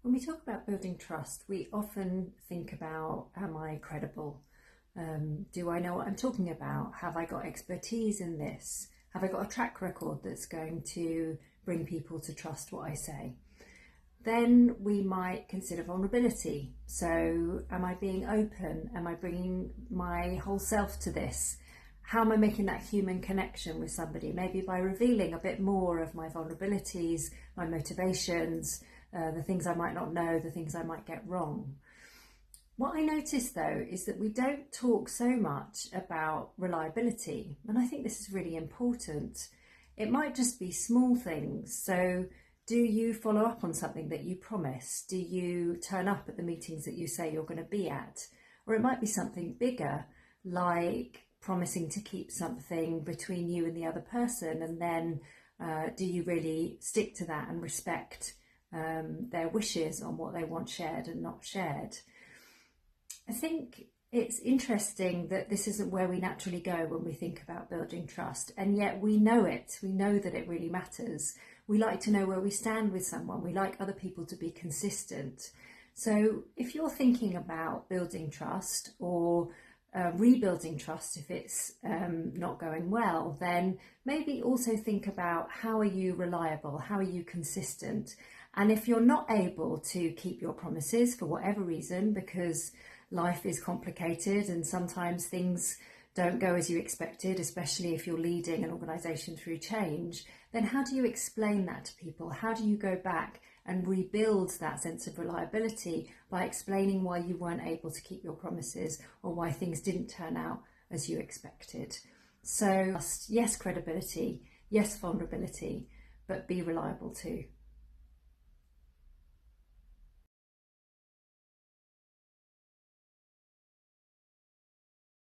When we talk about building trust, we often think about, am I credible? Do I know what I'm talking about? Have I got expertise in this? Have I got a track record that's going to bring people to trust what I say? Then we might consider vulnerability. So am I being open? Am I bringing my whole self to this? How am I making that human connection with somebody? Maybe by revealing a bit more of my vulnerabilities, my motivations, the things I might not know, the things I might get wrong. What I notice though is that we don't talk so much about reliability, and I think this is really important. It might just be small things. So do you follow up on something that you promise? Do you turn up at the meetings that you say you're going to be at? Or it might be something bigger, like promising to keep something between you and the other person, and then do you really stick to that and respect their wishes on what they want shared and not shared? I think it's interesting that this isn't where we naturally go when we think about building trust, and yet we know it. We know that it really matters. We like to know where we stand with someone. We like other people to be consistent. So if you're thinking about building trust or rebuilding trust if it's not going well, then maybe also think about, how are you reliable? How are you consistent? And if you're not able to keep your promises for whatever reason, because life is complicated and sometimes things don't go as you expected, especially if you're leading an organisation through change, then how do you explain that to people? How do you go back and rebuild that sense of reliability by explaining why you weren't able to keep your promises or why things didn't turn out as you expected? So yes, credibility, yes, vulnerability, but be reliable too.